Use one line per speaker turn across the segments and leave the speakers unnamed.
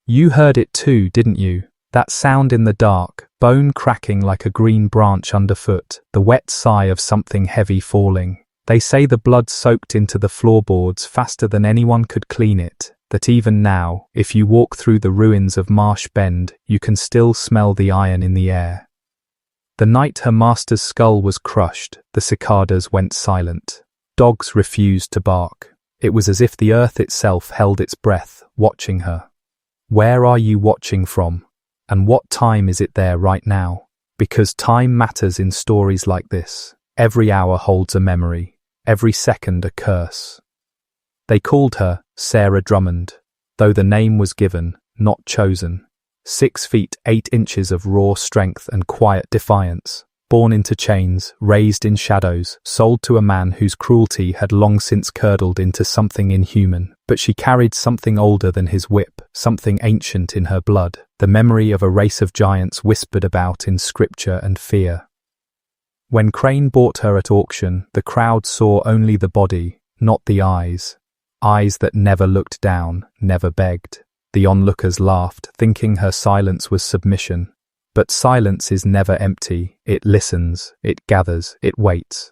You heard it too, didn't you? That sound in the dark, bone cracking like a green branch underfoot, the wet sigh of something heavy falling. They say the blood soaked into the floorboards faster than anyone could clean it, that even now, if you walk through the ruins of Marsh Bend, you can still smell the iron in the air. The night her master's skull was crushed, the cicadas went silent. Dogs refused to bark. It was as if the earth itself held its breath, watching her. Where are you watching from? And what time is it there right now? Because time matters in stories like this. Every hour holds a memory, every second a curse. They called her Sarah Drummond, though the name was given, not chosen. 6 feet 8 inches of raw strength and quiet defiance. Born into chains, raised in shadows, sold to a man whose cruelty had long since curdled into something inhuman. But she carried something older than his whip, something ancient in her blood, the memory of a race of giants whispered about in scripture and fear. When Crane bought her at auction, the crowd saw only the body, not the eyes. Eyes that never looked down, never begged. The onlookers laughed, thinking her silence was submission. But silence is never empty. It listens, it gathers, it waits.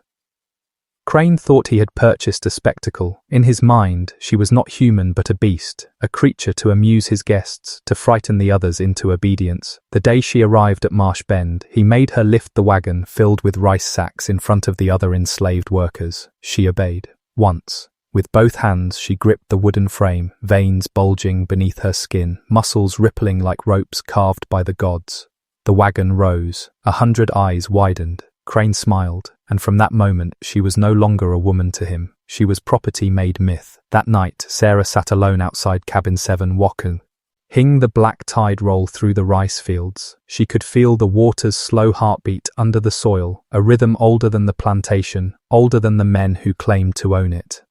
Crane thought he had purchased a spectacle. In his mind, she was not human but a beast, a creature to amuse his guests, to frighten the others into obedience. The day she arrived at Marsh Bend, he made her lift the wagon filled with rice sacks in front of the other enslaved workers. She obeyed. Once. With both hands she gripped the wooden frame, veins bulging beneath her skin, muscles rippling like ropes carved by the gods. The wagon rose, 100 eyes widened. Crane smiled, and from that moment she was no longer a woman to him. She was property made myth. That night, Sarah sat alone outside cabin 7 walking. Hing the black tide roll through the rice fields. She could feel the water's slow heartbeat under the soil, a rhythm older than the plantation, older than the men who claimed to own it.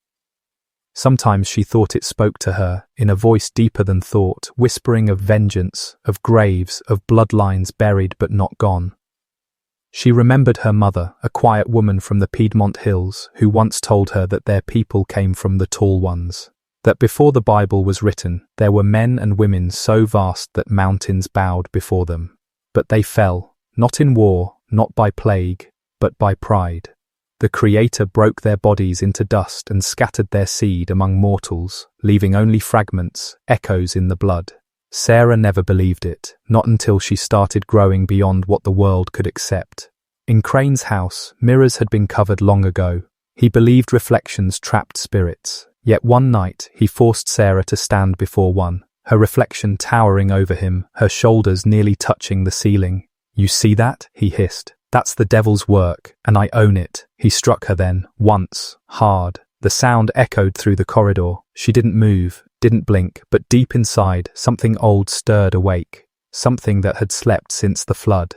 Sometimes she thought it spoke to her, in a voice deeper than thought, whispering of vengeance, of graves, of bloodlines buried but not gone. She remembered her mother, a quiet woman from the Piedmont Hills, who once told her that their people came from the Tall Ones. That before the Bible was written, there were men and women so vast that mountains bowed before them. But they fell, not in war, not by plague, but by pride. The Creator broke their bodies into dust and scattered their seed among mortals, leaving only fragments, echoes in the blood. Sarah never believed it, not until she started growing beyond what the world could accept. In Crane's house, mirrors had been covered long ago. He believed reflections trapped spirits. Yet one night, he forced Sarah to stand before one, her reflection towering over him, her shoulders nearly touching the ceiling. "You see that?" he hissed. "That's the devil's work, and I own it." He struck her then, once, hard. The sound echoed through the corridor. She didn't move, didn't blink, but deep inside, something old stirred awake, something that had slept since the flood.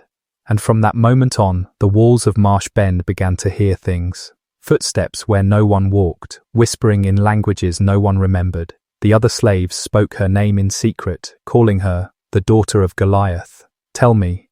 And from that moment on, the walls of Marsh Bend began to hear things. Footsteps where no one walked, whispering in languages no one remembered. The other slaves spoke her name in secret, calling her the daughter of Goliath. Tell me,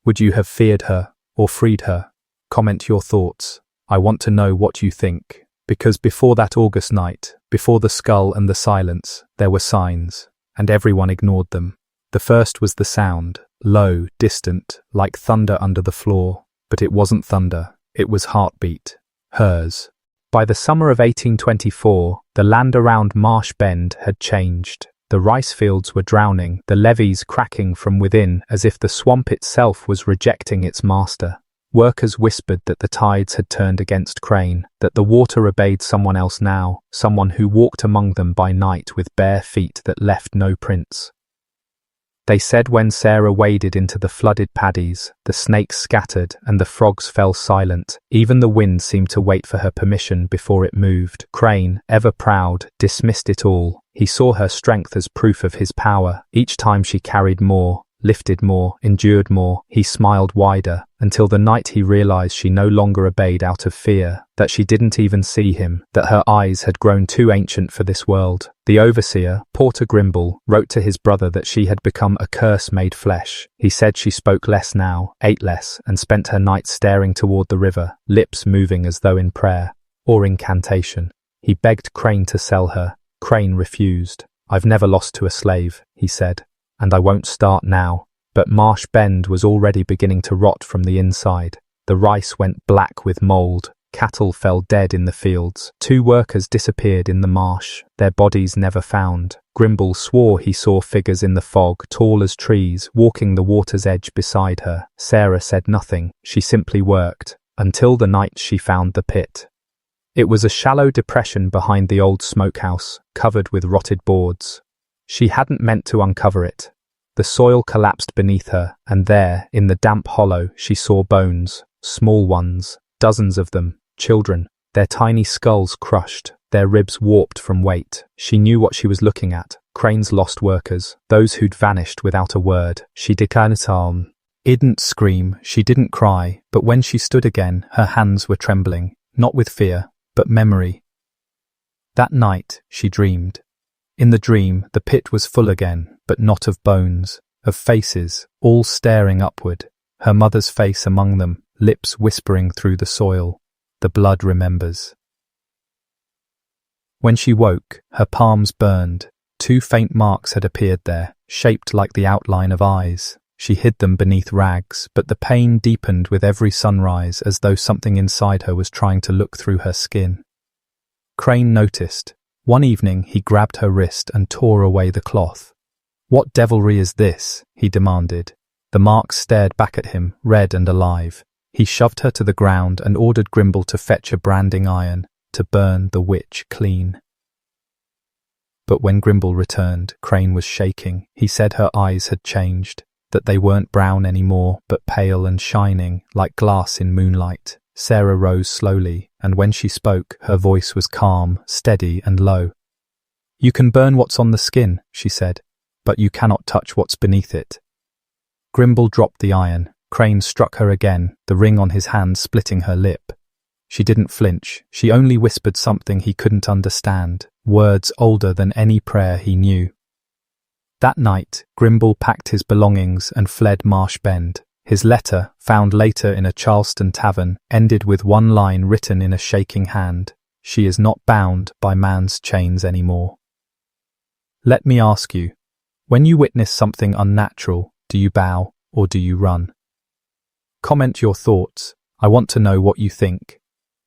would you have feared her? Or freed her? Comment your thoughts. I want to know what you think. Because before that August night, before the skull and the silence, there were signs, and everyone ignored them. The first was the sound, low, distant, like thunder under the floor. But it wasn't thunder, it was heartbeat. Hers. By the summer of 1824, the land around Marsh Bend had changed. The rice fields were drowning, the levees cracking from within as if the swamp itself was rejecting its master. Workers whispered that the tides had turned against Crane, that the water obeyed someone else now, someone who walked among them by night with bare feet that left no prints. They said when Sarah waded into the flooded paddies, the snakes scattered and the frogs fell silent. Even the wind seemed to wait for her permission before it moved. Crane, ever proud, dismissed it all. He saw her strength as proof of his power. Each time she carried more, lifted more, endured more, he smiled wider, until the night he realized she no longer obeyed out of fear, that she didn't even see him, that her eyes had grown too ancient for this world. The overseer, Porter Grimble, wrote to his brother that she had become a curse made flesh. He said she spoke less now, ate less, and spent her nights staring toward the river, lips moving as though in prayer, or incantation. He begged Crane to sell her. Crane refused. "I've never lost to a slave," he said, "and I won't start now." But Marsh Bend was already beginning to rot from the inside. The rice went black with mold. Cattle fell dead in the fields. 2 workers disappeared in the marsh, their bodies never found. Grimble swore he saw figures in the fog, tall as trees, walking the water's edge beside her. Sarah said nothing. She simply worked, until the night she found the pit. It was a shallow depression behind the old smokehouse, covered with rotted boards. She hadn't meant to uncover it. The soil collapsed beneath her, and there, in the damp hollow, she saw bones, small ones, dozens of them, children, their tiny skulls crushed, their ribs warped from weight. She knew what she was looking at, Crane's lost workers, those who'd vanished without a word. She didn't scream, she didn't cry, but when she stood again, her hands were trembling, not with fear, but memory. That night, she dreamed. In the dream, the pit was full again, but not of bones, of faces, all staring upward, her mother's face among them, lips whispering through the soil. The blood remembers. When she woke, her palms burned. 2 faint marks had appeared there, shaped like the outline of eyes. She hid them beneath rags, but the pain deepened with every sunrise, as though something inside her was trying to look through her skin. Crane noticed. One evening he grabbed her wrist and tore away the cloth. "What devilry is this?" he demanded. The marks stared back at him, red and alive. He shoved her to the ground and ordered Grimble to fetch a branding iron, to burn the witch clean. But when Grimble returned, Crane was shaking. He said her eyes had changed, that they weren't brown anymore, but pale and shining, like glass in moonlight. Sarah rose slowly, and when she spoke, her voice was calm, steady and low. "You can burn what's on the skin," she said, "but you cannot touch what's beneath it." Grimble dropped the iron. Crane struck her again, the ring on his hand splitting her lip. She didn't flinch, she only whispered something he couldn't understand, words older than any prayer he knew. That night, Grimble packed his belongings and fled Marsh Bend. His letter, found later in a Charleston tavern, ended with one line written in a shaking hand: "She is not bound by man's chains anymore." Let me ask you, when you witness something unnatural, do you bow or do you run? Comment your thoughts. I want to know what you think.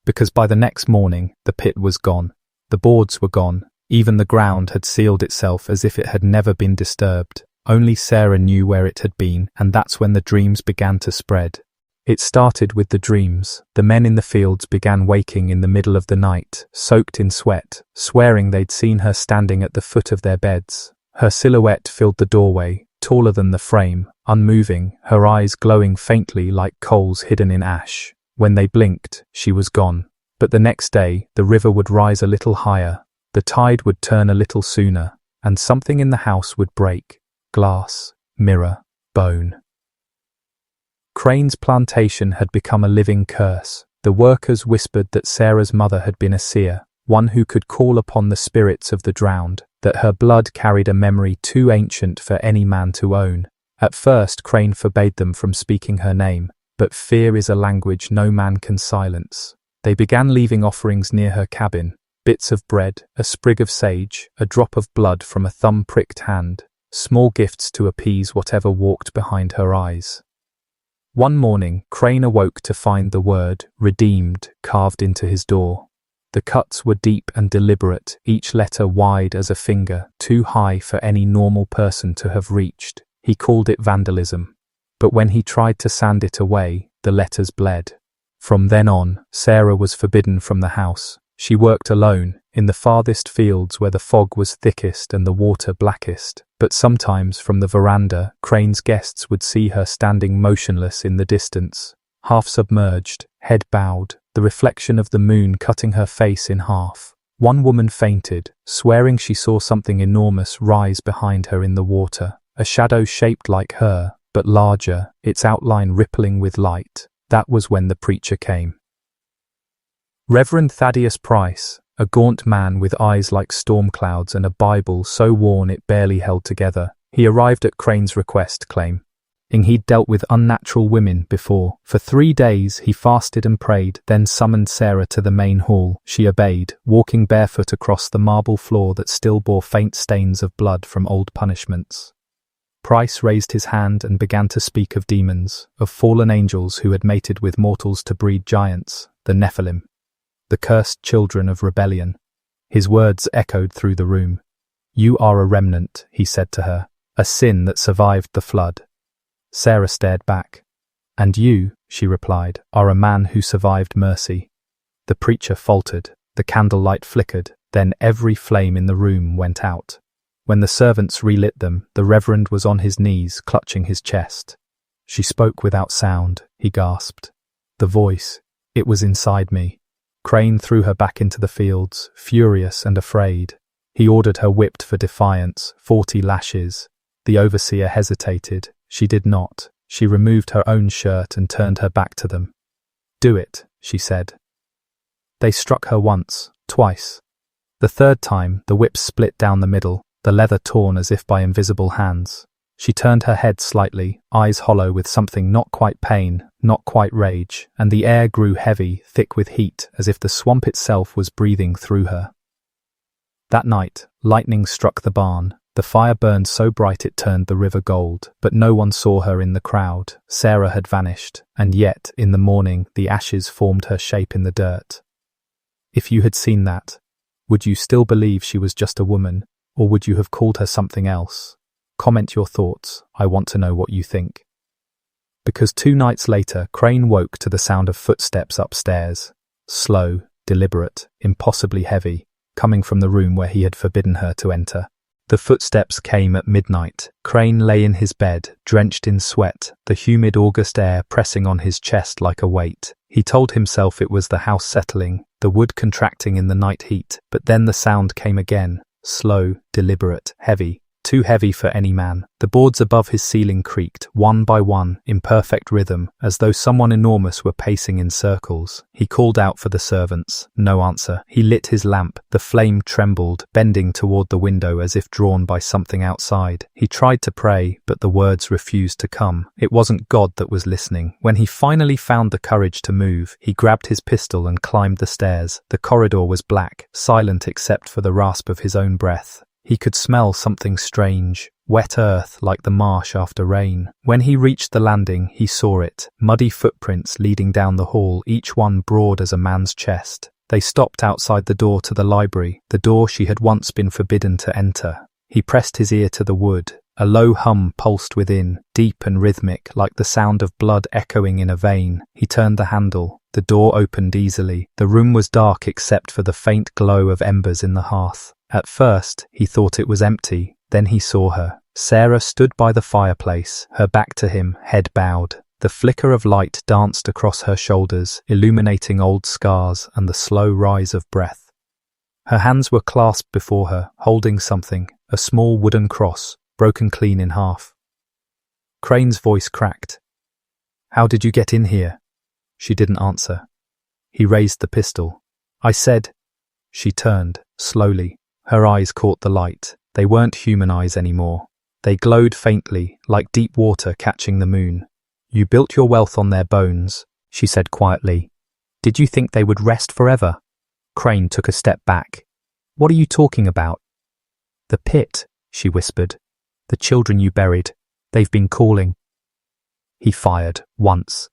Because by the next morning, the pit was gone. The boards were gone. Even the ground had sealed itself as if it had never been disturbed. Only Sarah knew where it had been, and that's when the dreams began to spread. It started with the dreams. The men in the fields began waking in the middle of the night, soaked in sweat, swearing they'd seen her standing at the foot of their beds. Her silhouette filled the doorway, taller than the frame, unmoving, her eyes glowing faintly like coals hidden in ash. When they blinked, she was gone. But the next day, the river would rise a little higher, the tide would turn a little sooner, and something in the house would break. Glass, mirror, bone. Crane's plantation had become a living curse. The workers whispered that Sarah's mother had been a seer, one who could call upon the spirits of the drowned, that her blood carried a memory too ancient for any man to own. At first, Crane forbade them from speaking her name, but fear is a language no man can silence. They began leaving offerings near her cabin, bits of bread, a sprig of sage, a drop of blood from a thumb-pricked hand, small gifts to appease whatever walked behind her eyes. One morning, Crane awoke to find the word, redeemed, carved into his door. The cuts were deep and deliberate, each letter wide as a finger, too high for any normal person to have reached. He called it vandalism. But when he tried to sand it away, the letters bled. From then on, Sarah was forbidden from the house. She worked alone, in the farthest fields where the fog was thickest and the water blackest. But sometimes from the veranda, Crane's guests would see her standing motionless in the distance, half submerged, head bowed, the reflection of the moon cutting her face in half. One woman fainted, swearing she saw something enormous rise behind her in the water, a shadow shaped like her, but larger, its outline rippling with light. That was when the preacher came. Reverend Thaddeus Price, a gaunt man with eyes like storm clouds and a Bible so worn it barely held together. He arrived at Crane's request. He'd dealt with unnatural women before. For 3 days he fasted and prayed, then summoned Sarah to the main hall. She obeyed, walking barefoot across the marble floor that still bore faint stains of blood from old punishments. Price raised his hand and began to speak of demons, of fallen angels who had mated with mortals to breed giants, the Nephilim, the cursed children of rebellion. His words echoed through the room. "You are a remnant," he said to her, "a sin that survived the flood." Sarah stared back. "And you," she replied, "are a man who survived mercy." The preacher faltered, the candlelight flickered, then every flame in the room went out. When the servants relit them, the Reverend was on his knees, clutching his chest. "She spoke without sound," he gasped. "The voice, it was inside me." Crane threw her back into the fields, furious and afraid. He ordered her whipped for defiance, 40 lashes. The overseer hesitated. She did not. She removed her own shirt and turned her back to them. "Do it," she said. They struck her once, twice. The third time, the whip split down the middle, the leather torn as if by invisible hands. She turned her head slightly, eyes hollow with something not quite pain, not quite rage, and the air grew heavy, thick with heat, as if the swamp itself was breathing through her. That night, lightning struck the barn. The fire burned so bright it turned the river gold, but no one saw her in the crowd. Sarah had vanished, and yet, in the morning, the ashes formed her shape in the dirt. If you had seen that, would you still believe she was just a woman, or would you have called her something else? Comment your thoughts. I want to know what you think. Because 2 nights later, Crane woke to the sound of footsteps upstairs. Slow, deliberate, impossibly heavy, coming from the room where he had forbidden her to enter. The footsteps came at midnight. Crane lay in his bed, drenched in sweat, the humid August air pressing on his chest like a weight. He told himself it was the house settling, the wood contracting in the night heat, but then the sound came again, slow, deliberate, heavy. Too heavy for any man. The boards above his ceiling creaked, one by one, in perfect rhythm, as though someone enormous were pacing in circles. He called out for the servants. No answer. He lit his lamp. The flame trembled, bending toward the window as if drawn by something outside. He tried to pray, but the words refused to come. It wasn't God that was listening. When he finally found the courage to move, he grabbed his pistol and climbed the stairs. The corridor was black, silent except for the rasp of his own breath. He could smell something strange, wet earth like the marsh after rain. When he reached the landing, he saw it, muddy footprints leading down the hall, each one broad as a man's chest. They stopped outside the door to the library, the door she had once been forbidden to enter. He pressed his ear to the wood. A low hum pulsed within, deep and rhythmic, like the sound of blood echoing in a vein. He turned the handle. The door opened easily. The room was dark except for the faint glow of embers in the hearth. At first, he thought it was empty. Then he saw her. Sarah stood by the fireplace, her back to him, head bowed. The flicker of light danced across her shoulders, illuminating old scars and the slow rise of breath. Her hands were clasped before her, holding something, a small wooden cross, broken clean in half. Crane's voice cracked. "How did you get in here?" She didn't answer. He raised the pistol. "I said..." She turned, slowly. Her eyes caught the light. They weren't human eyes anymore. They glowed faintly, like deep water catching the moon. "You built your wealth on their bones," she said quietly. "Did you think they would rest forever?" Crane took a step back. "What are you talking about?" "The pit," she whispered. "The children you buried. They've been calling." He fired, once.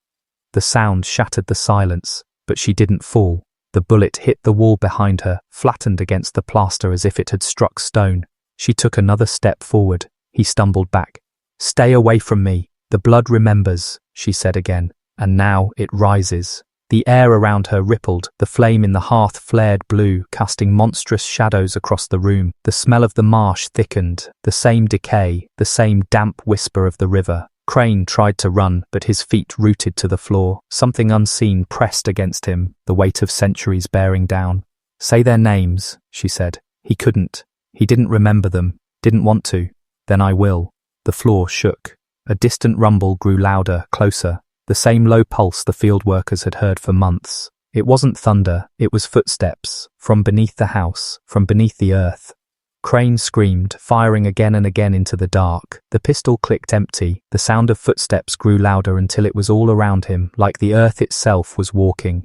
The sound shattered the silence, but she didn't fall. The bullet hit the wall behind her, flattened against the plaster as if it had struck stone. She took another step forward. He stumbled back. "Stay away from me. The blood remembers," she said again, and now it rises. The air around her rippled, the flame in the hearth flared blue, casting monstrous shadows across the room. The smell of the marsh thickened, the same decay, the same damp whisper of the river. Crane tried to run, but his feet rooted to the floor. Something unseen pressed against him, the weight of centuries bearing down. "Say their names," she said. He couldn't. He didn't remember them, didn't want to. "Then I will." The floor shook. A distant rumble grew louder, closer. The same low pulse the field workers had heard for months. It wasn't thunder, it was footsteps, from beneath the house, from beneath the earth. Crane screamed, firing again and again into the dark. The pistol clicked empty. The sound of footsteps grew louder until it was all around him, like the earth itself was walking.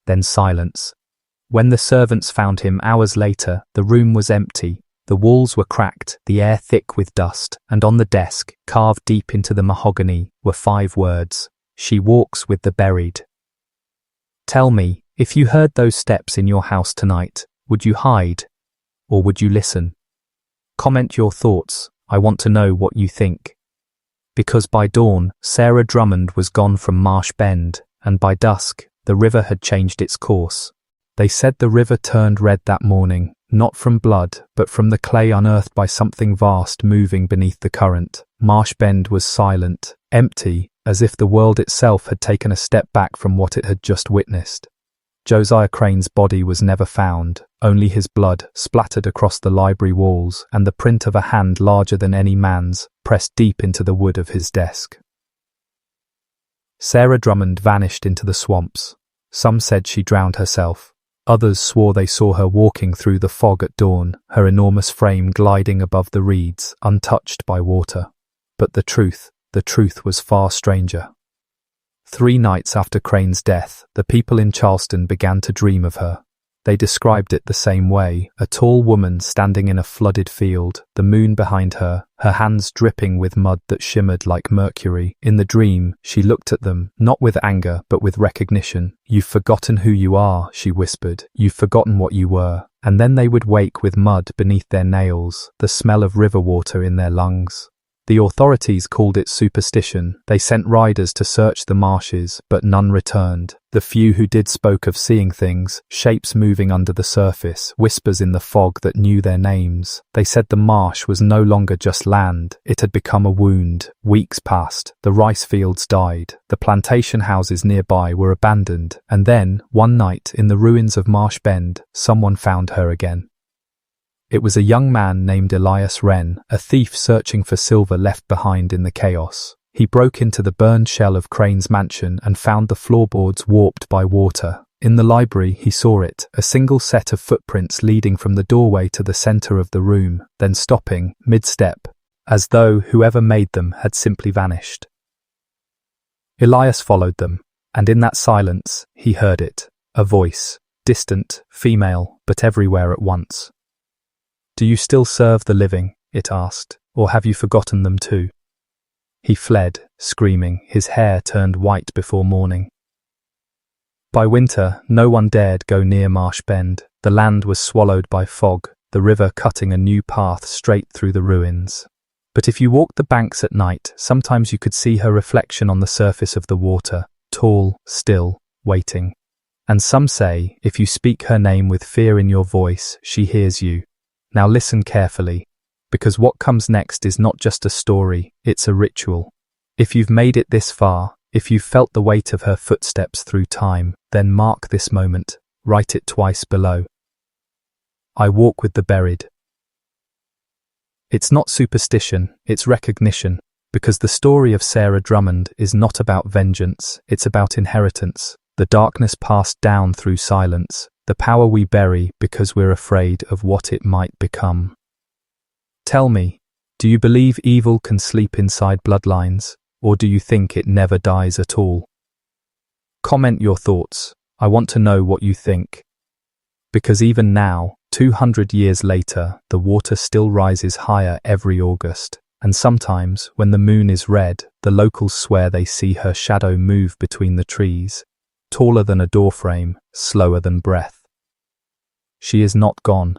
Then silence. When the servants found him hours later, the room was empty. The walls were cracked, the air thick with dust, and on the desk, carved deep into the mahogany, were 5 words. She walks with the buried. Tell me, if you heard those steps in your house tonight, would you hide? Or would you listen? Comment your thoughts. I want to know what you think. Because by dawn, Sarah Drummond was gone from Marsh Bend, and by dusk, the river had changed its course. They said the river turned red that morning, not from blood, but from the clay unearthed by something vast moving beneath the current. Marsh Bend was silent, empty, as if the world itself had taken a step back from what it had just witnessed. Josiah Crane's body was never found, only his blood splattered across the library walls and the print of a hand larger than any man's, pressed deep into the wood of his desk. Sarah Drummond vanished into the swamps. Some said she drowned herself. Others swore they saw her walking through the fog at dawn, her enormous frame gliding above the reeds, untouched by water. But the truth was far stranger. 3 nights after Crane's death, the people in Charleston began to dream of her. They described it the same way, a tall woman standing in a flooded field, the moon behind her, her hands dripping with mud that shimmered like mercury. In the dream, she looked at them, not with anger, but with recognition. "You've forgotten who you are," she whispered. "You've forgotten what you were." And then they would wake with mud beneath their nails, the smell of river water in their lungs. The authorities called it superstition. They sent riders to search the marshes, but none returned. The few who did spoke of seeing things, shapes moving under the surface, whispers in the fog that knew their names. They said the marsh was no longer just land, it had become a wound. Weeks passed, the rice fields died, the plantation houses nearby were abandoned, and then, one night, in the ruins of Marsh Bend, someone found her again. It was a young man named Elias Wren, a thief searching for silver left behind in the chaos. He broke into the burned shell of Crane's mansion and found the floorboards warped by water. In the library, he saw it, a single set of footprints leading from the doorway to the center of the room, then stopping, mid-step, as though whoever made them had simply vanished. Elias followed them, and in that silence, he heard it, a voice, distant, female, but everywhere at once. "Do you still serve the living?" it asked, "or have you forgotten them too?" He fled, screaming, his hair turned white before morning. By winter, no one dared go near Marsh Bend. The land was swallowed by fog, the river cutting a new path straight through the ruins. But if you walked the banks at night, sometimes you could see her reflection on the surface of the water, tall, still, waiting. And some say, if you speak her name with fear in your voice, she hears you. Now listen carefully, because what comes next is not just a story, it's a ritual. If you've made it this far, if you've felt the weight of her footsteps through time, then mark this moment, write it twice below. I walk with the buried. It's not superstition, it's recognition, because the story of Sarah Drummond is not about vengeance, it's about inheritance, the darkness passed down through silence, the power we bury because we're afraid of what it might become. Tell me, do you believe evil can sleep inside bloodlines, or do you think it never dies at all? Comment your thoughts. I want to know what you think. Because even now, 200 years later, the water still rises higher every August, and sometimes, when the moon is red, the locals swear they see her shadow move between the trees, taller than a doorframe, slower than breath. She is not gone.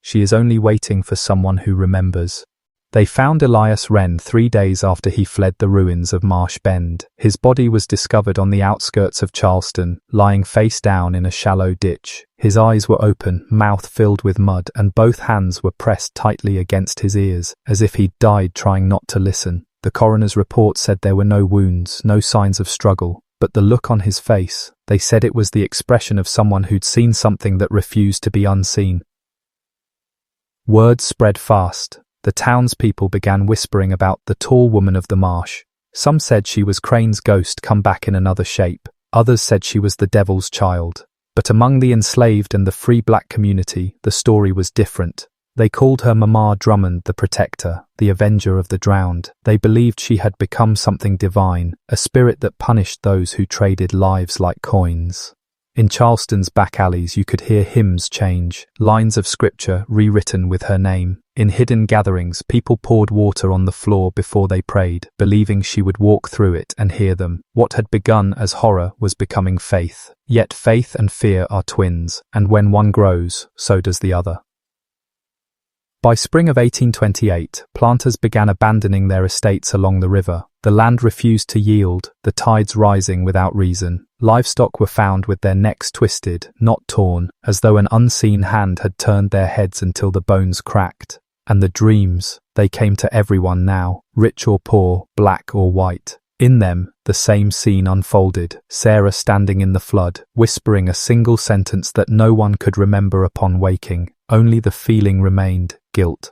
She is only waiting for someone who remembers. They found Elias Wren 3 days after he fled the ruins of Marsh Bend. His body was discovered on the outskirts of Charleston, lying face down in a shallow ditch. His eyes were open, mouth filled with mud, and both hands were pressed tightly against his ears, as if he'd died trying not to listen. The coroner's report said there were no wounds, no signs of struggle. But the look on his face, they said it was the expression of someone who'd seen something that refused to be unseen. Word spread fast. The townspeople began whispering about the tall woman of the marsh. Some said she was Crane's ghost come back in another shape. Others said she was the devil's child. But among the enslaved and the free black community, the story was different. They called her Mama Drummond the Protector, the Avenger of the Drowned. They believed she had become something divine, a spirit that punished those who traded lives like coins. In Charleston's back alleys you could hear hymns change, lines of scripture rewritten with her name. In hidden gatherings, people poured water on the floor before they prayed, believing she would walk through it and hear them. What had begun as horror was becoming faith. Yet faith and fear are twins, and when one grows, so does the other. By spring of 1828, planters began abandoning their estates along the river. The land refused to yield, the tides rising without reason. Livestock were found with their necks twisted, not torn, as though an unseen hand had turned their heads until the bones cracked. And the dreams, they came to everyone now, rich or poor, black or white. In them, the same scene unfolded, Sarah standing in the flood, whispering a single sentence that no one could remember upon waking. Only the feeling remained, guilt.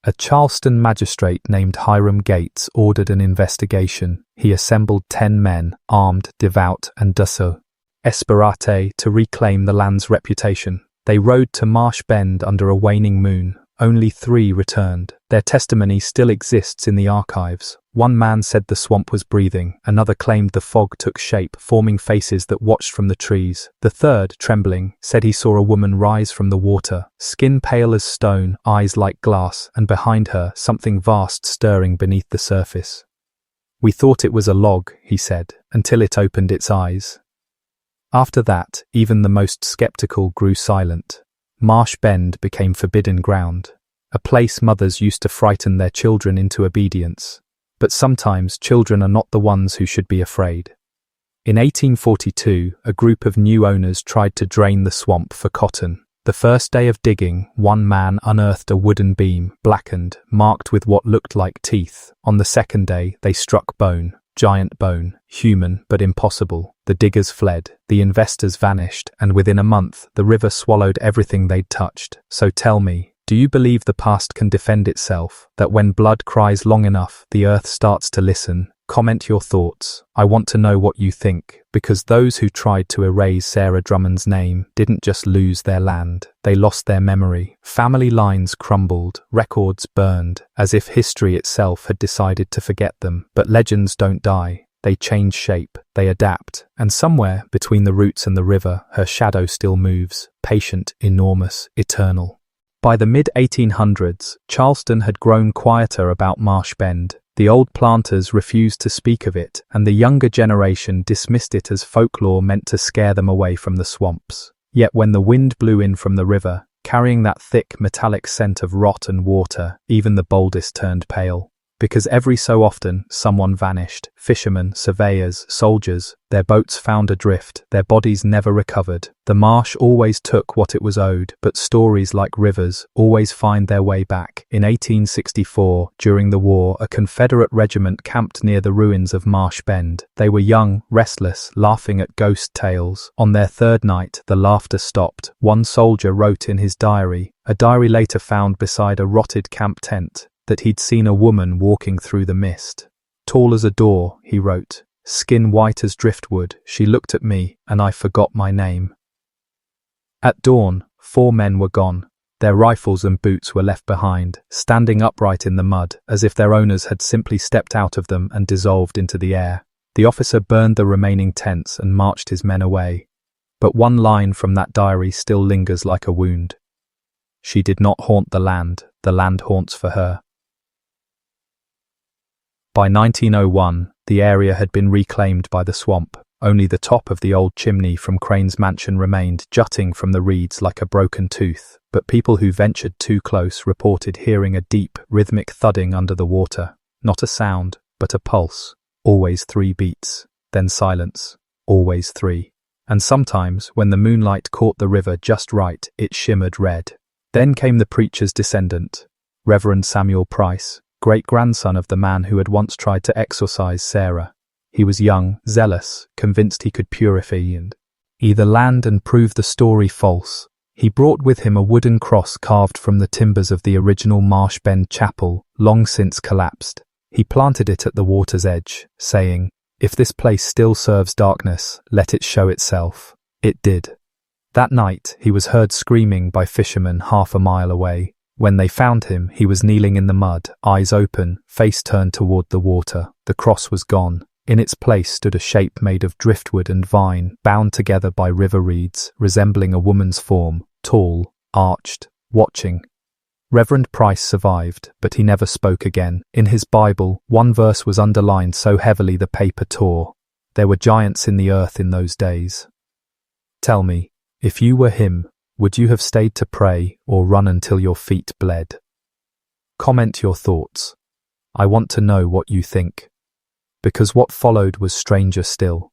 A Charleston magistrate named Hiram Gates ordered an investigation. He assembled 10 men, armed, devout, and docile, Esperate, to reclaim the land's reputation. They rode to Marsh Bend under a waning moon. Only 3 returned. Their testimony still exists in the archives. One man said the swamp was breathing, another claimed the fog took shape, forming faces that watched from the trees. The third, trembling, said he saw a woman rise from the water, skin pale as stone, eyes like glass, and behind her, something vast stirring beneath the surface. "We thought it was a log," he said, until it opened its eyes. After that, even the most skeptical grew silent. Marsh Bend became forbidden ground, a place mothers used to frighten their children into obedience. But sometimes children are not the ones who should be afraid. In 1842, a group of new owners tried to drain the swamp for cotton. The first day of digging, one man unearthed a wooden beam, blackened, marked with what looked like teeth. On the second day, they struck bone, giant bone, human but impossible. The diggers fled, the investors vanished, and within a month, the river swallowed everything they'd touched. So tell me, do you believe the past can defend itself, that when blood cries long enough, the earth starts to listen? Comment your thoughts. I want to know what you think, because those who tried to erase Sarah Drummond's name didn't just lose their land, they lost their memory. Family lines crumbled, records burned, as if history itself had decided to forget them. But legends don't die. They change shape, they adapt, and somewhere between the roots and the river, her shadow still moves, patient, enormous, eternal. By the mid-1800s, Charleston had grown quieter about Marsh Bend. The old planters refused to speak of it, and the younger generation dismissed it as folklore meant to scare them away from the swamps. Yet when the wind blew in from the river, carrying that thick metallic scent of rot and water, even the boldest turned pale. Because every so often, someone vanished. Fishermen, surveyors, soldiers, their boats found adrift, their bodies never recovered. The marsh always took what it was owed, but stories like rivers always find their way back. In 1864, during the war, a Confederate regiment camped near the ruins of Marsh Bend. They were young, restless, laughing at ghost tales. On their third night, the laughter stopped. One soldier wrote in his diary, a diary later found beside a rotted camp tent, that he'd seen a woman walking through the mist. Tall as a door, he wrote, skin white as driftwood, she looked at me, and I forgot my name. At dawn, 4 men were gone. Their rifles and boots were left behind, standing upright in the mud, as if their owners had simply stepped out of them and dissolved into the air. The officer burned the remaining tents and marched his men away. But one line from that diary still lingers like a wound. She did not haunt the land haunts for her. By 1901, the area had been reclaimed by the swamp. Only the top of the old chimney from Crane's mansion remained, jutting from the reeds like a broken tooth. But people who ventured too close reported hearing a deep, rhythmic thudding under the water. Not a sound, but a pulse. Always 3 beats. Then silence. Always 3. And sometimes, when the moonlight caught the river just right, it shimmered red. Then came the preacher's descendant, Reverend Samuel Price, great-grandson of the man who had once tried to exorcise Sarah. He was young, zealous, convinced he could purify and either land and prove the story false. He brought with him a wooden cross carved from the timbers of the original Marsh Bend chapel, long since collapsed. He planted it at the water's edge, saying, "If this place still serves darkness, let it show itself." It did. That night, he was heard screaming by fishermen half a mile away. When they found him, he was kneeling in the mud, eyes open, face turned toward the water. The cross was gone. In its place stood a shape made of driftwood and vine, bound together by river reeds, resembling a woman's form, tall, arched, watching. Reverend Price survived, but he never spoke again. In his Bible, one verse was underlined so heavily the paper tore. There were giants in the earth in those days. Tell me, if you were him, would you have stayed to pray or run until your feet bled? Comment your thoughts. I want to know what you think. Because what followed was stranger still.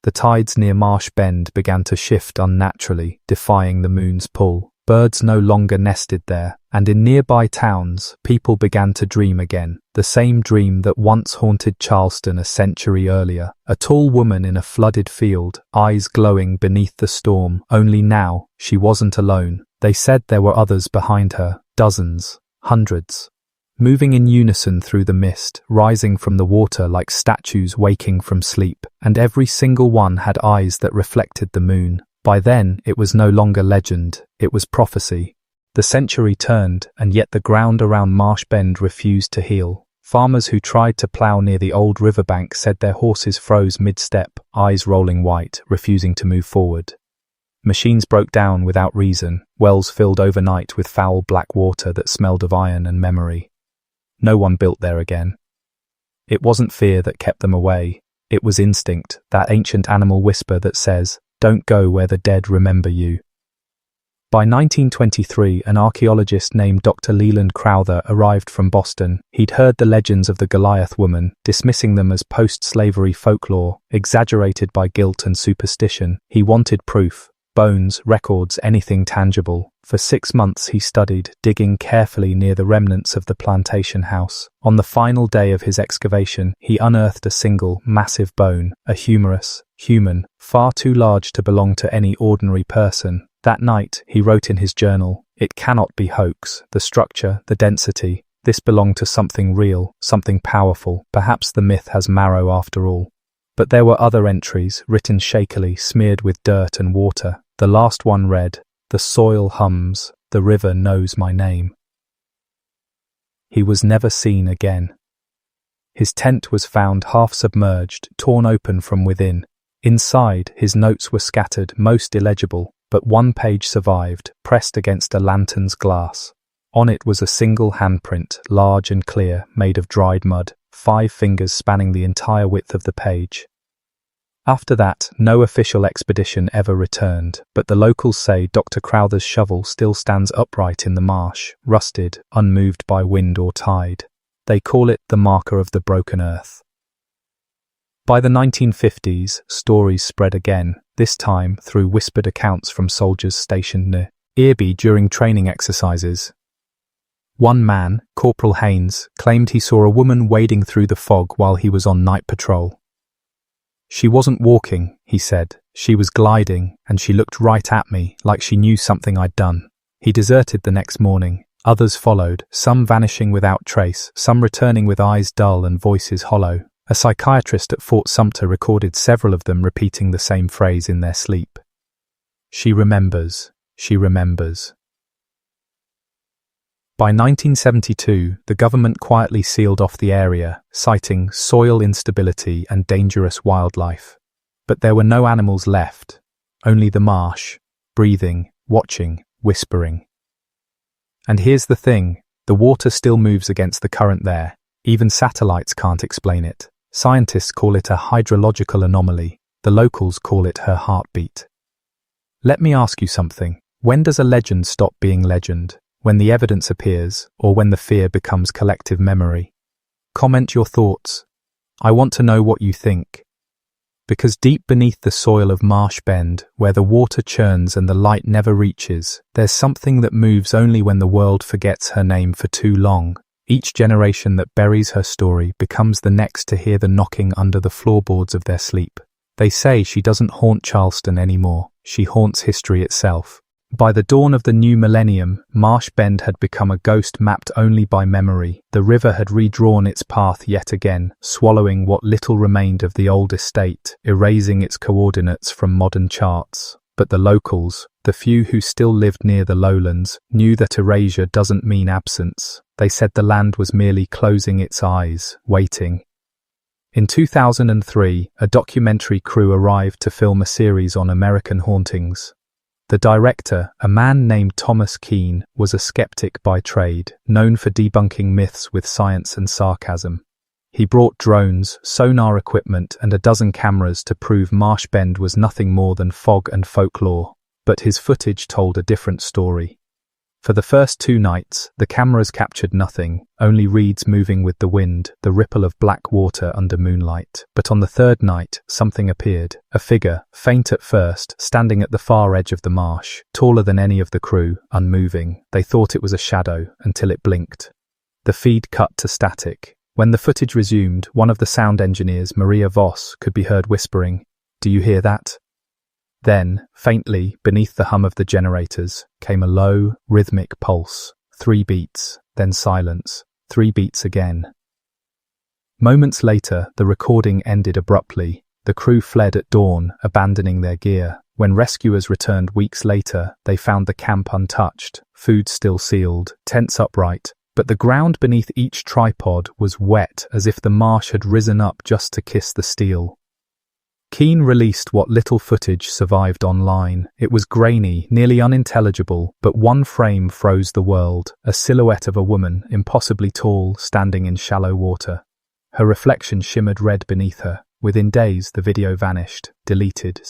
The tides near Marsh Bend began to shift unnaturally, defying the moon's pull. Birds no longer nested there, and in nearby towns, people began to dream again. The same dream that once haunted Charleston a century earlier. A tall woman in a flooded field, eyes glowing beneath the storm. Only now, she wasn't alone. They said there were others behind her, dozens, hundreds. Moving in unison through the mist, rising from the water like statues waking from sleep, and every single one had eyes that reflected the moon. By then, it was no longer legend, it was prophecy. The century turned, and yet the ground around Marsh Bend refused to heal. Farmers who tried to plow near the old riverbank said their horses froze mid-step, eyes rolling white, refusing to move forward. Machines broke down without reason, wells filled overnight with foul black water that smelled of iron and memory. No one built there again. It wasn't fear that kept them away, it was instinct, that ancient animal whisper that says, "Don't go where the dead remember you." By 1923, an archaeologist named Dr. Leland Crowther arrived from Boston. He'd heard the legends of the Goliath woman, dismissing them as post-slavery folklore, exaggerated by guilt and superstition. He wanted proof. Bones, records, anything tangible. For 6 months he studied, digging carefully near the remnants of the plantation house. On the final day of his excavation, he unearthed a single, massive bone, a humerus, human, far too large to belong to any ordinary person. That night, he wrote in his journal, "It cannot be hoax, the structure, the density. This belonged to something real, something powerful. Perhaps the myth has marrow after all." But there were other entries, written shakily, smeared with dirt and water. The last one read, "The soil hums, the river knows my name." He was never seen again. His tent was found half submerged, torn open from within. Inside, his notes were scattered, most illegible, but one page survived, pressed against a lantern's glass. On it was a single handprint, large and clear, made of dried mud, 5 fingers spanning the entire width of the page. After that, no official expedition ever returned, but the locals say Dr. Crowther's shovel still stands upright in the marsh, rusted, unmoved by wind or tide. They call it the marker of the broken earth. By the 1950s, stories spread again, this time through whispered accounts from soldiers stationed near Irby during training exercises. One man, Corporal Haynes, claimed he saw a woman wading through the fog while he was on night patrol. "She wasn't walking," he said. "She was gliding, and she looked right at me, like she knew something I'd done." He deserted the next morning. Others followed, some vanishing without trace, some returning with eyes dull and voices hollow. A psychiatrist at Fort Sumter recorded several of them repeating the same phrase in their sleep. "She remembers, she remembers." By 1972, the government quietly sealed off the area, citing soil instability and dangerous wildlife. But there were no animals left, only the marsh, breathing, watching, whispering. And here's the thing, the water still moves against the current there. Even satellites can't explain it. Scientists call it a hydrological anomaly. The locals call it her heartbeat. Let me ask you something. When does a legend stop being legend? When the evidence appears, or when the fear becomes collective memory? Comment your thoughts. I want to know what you think. Because deep beneath the soil of Marsh Bend, where the water churns and the light never reaches, there's something that moves only when the world forgets her name for too long. Each generation that buries her story becomes the next to hear the knocking under the floorboards of their sleep. They say she doesn't haunt Charleston anymore, she haunts history itself. By the dawn of the new millennium, Marsh Bend had become a ghost mapped only by memory. The river had redrawn its path yet again, swallowing what little remained of the old estate, erasing its coordinates from modern charts. But the locals, The few who still lived near the lowlands knew that erasure doesn't mean absence. They said the land was merely closing its eyes, waiting. In 2003, a documentary crew arrived to film a series on American hauntings. The director, a man named Thomas Keane, was a skeptic by trade, known for debunking myths with science and sarcasm. He brought drones, sonar equipment, and a dozen cameras to prove Marsh Bend was nothing more than fog and folklore. But his footage told a different story. For the first 2 nights, the cameras captured nothing, only reeds moving with the wind, the ripple of black water under moonlight. But on the 3rd night, something appeared. A figure, faint at first, standing at the far edge of the marsh, taller than any of the crew, unmoving. They thought it was a shadow, until it blinked. The feed cut to static. When the footage resumed, one of the sound engineers, Maria Voss, could be heard whispering, "Do you hear that?" Then, faintly, beneath the hum of the generators, came a low, rhythmic pulse. 3 beats, then silence. 3 beats again. Moments later, the recording ended abruptly. The crew fled at dawn, abandoning their gear. When rescuers returned weeks later, they found the camp untouched, food still sealed, tents upright, but the ground beneath each tripod was wet as if the marsh had risen up just to kiss the steel. Keane released what little footage survived online. It was grainy, nearly unintelligible, but one frame froze the world, a silhouette of a woman, impossibly tall, standing in shallow water. Her reflection shimmered red beneath her. Within days, the video vanished, deleted,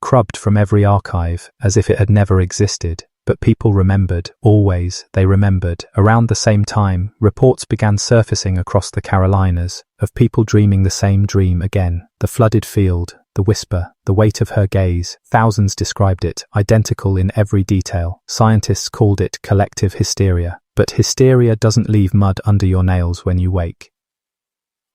crubbed from every archive, as if it had never existed. But people remembered, always, they remembered. Around the same time, reports began surfacing across the Carolinas, of people dreaming the same dream again. The flooded field, the whisper, the weight of her gaze, thousands described it, identical in every detail. Scientists called it collective hysteria. But hysteria doesn't leave mud under your nails when you wake.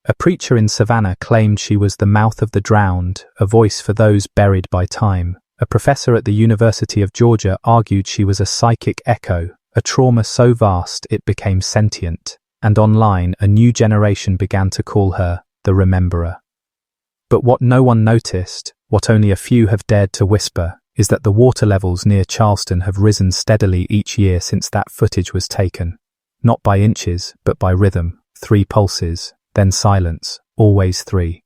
A preacher in Savannah claimed she was the mouth of the drowned, a voice for those buried by time. A professor at the University of Georgia argued she was a psychic echo, a trauma so vast it became sentient, and online a new generation began to call her the Rememberer. But what no one noticed, what only a few have dared to whisper, is that the water levels near Charleston have risen steadily each year since that footage was taken. Not by inches, but by rhythm. 3 pulses, then silence, always 3.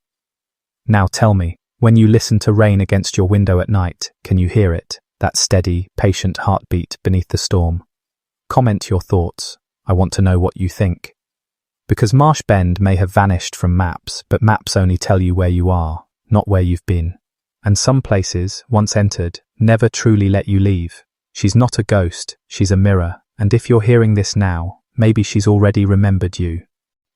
Now tell me, when you listen to rain against your window at night, can you hear it, that steady, patient heartbeat beneath the storm? Comment your thoughts. I want to know what you think. Because Marsh Bend may have vanished from maps, but maps only tell you where you are, not where you've been. And some places, once entered, never truly let you leave. She's not a ghost, she's a mirror, and if you're hearing this now, maybe she's already remembered you.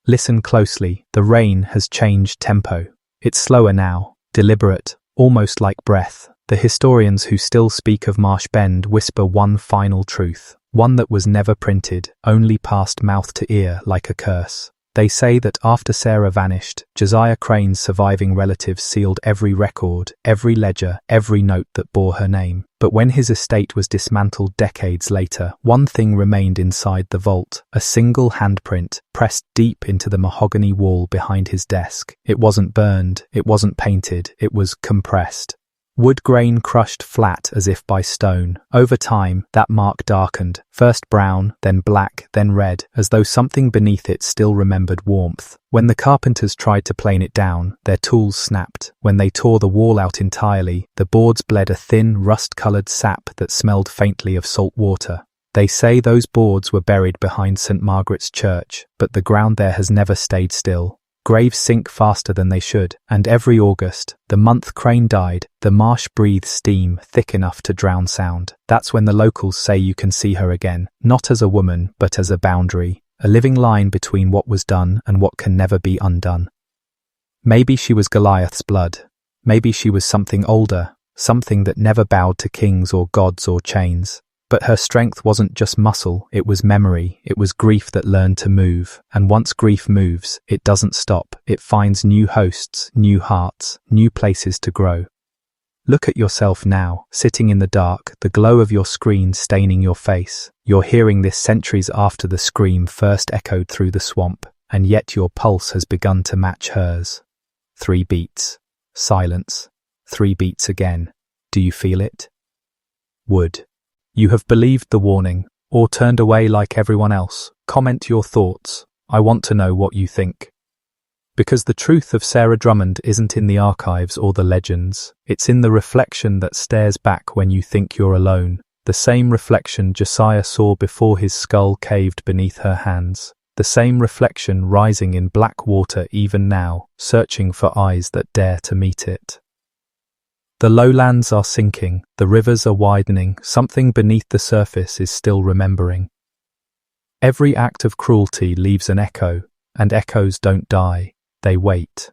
Listen closely, the rain has changed tempo. It's slower now. Deliberate, almost like breath. The historians who still speak of Marsh Bend whisper one final truth, one that was never printed, only passed mouth to ear like a curse. They say that after Sarah vanished, Josiah Crane's surviving relatives sealed every record, every ledger, every note that bore her name. But when his estate was dismantled decades later, one thing remained inside the vault, a single handprint, pressed deep into the mahogany wall behind his desk. It wasn't burned, it wasn't painted, it was compressed. Wood grain crushed flat as if by stone. Over time, that mark darkened, first brown, then black, then red, as though something beneath it still remembered warmth. When the carpenters tried to plane it down, their tools snapped. When they tore the wall out entirely, the boards bled a thin, rust-colored sap that smelled faintly of salt water. They say those boards were buried behind St. Margaret's Church, but the ground there has never stayed still. Graves sink faster than they should, and every August, the month Crane died, the marsh breathes steam thick enough to drown sound. That's when the locals say you can see her again, not as a woman, but as a boundary, a living line between what was done and what can never be undone. Maybe she was Goliath's blood. Maybe she was something older, something that never bowed to kings or gods or chains. But her strength wasn't just muscle, it was memory, it was grief that learned to move, and once grief moves, it doesn't stop, it finds new hosts, new hearts, new places to grow. Look at yourself now, sitting in the dark, the glow of your screen staining your face. You're hearing this centuries after the scream first echoed through the swamp, and yet your pulse has begun to match hers. 3 beats. Silence. 3 beats again. Do you feel it? would you have believed the warning, or turned away like everyone else? Comment your thoughts. I want to know what you think. Because the truth of Sarah Drummond isn't in the archives or the legends, it's in the reflection that stares back when you think you're alone, the same reflection Josiah saw before his skull caved beneath her hands, the same reflection rising in black water even now, searching for eyes that dare to meet it. The lowlands are sinking, the rivers are widening, something beneath the surface is still remembering. Every act of cruelty leaves an echo, and echoes don't die. They wait.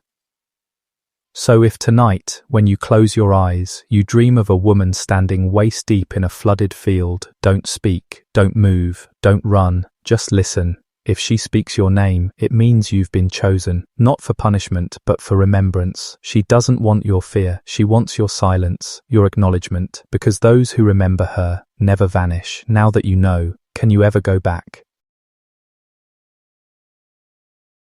So if tonight, when you close your eyes, you dream of a woman standing waist deep in a flooded field, don't speak, don't move, don't run, just listen. If she speaks your name, it means you've been chosen, not for punishment, but for remembrance. She doesn't want your fear, she wants your silence, your acknowledgement, because those who remember her never vanish. Now that you know, can you ever go back?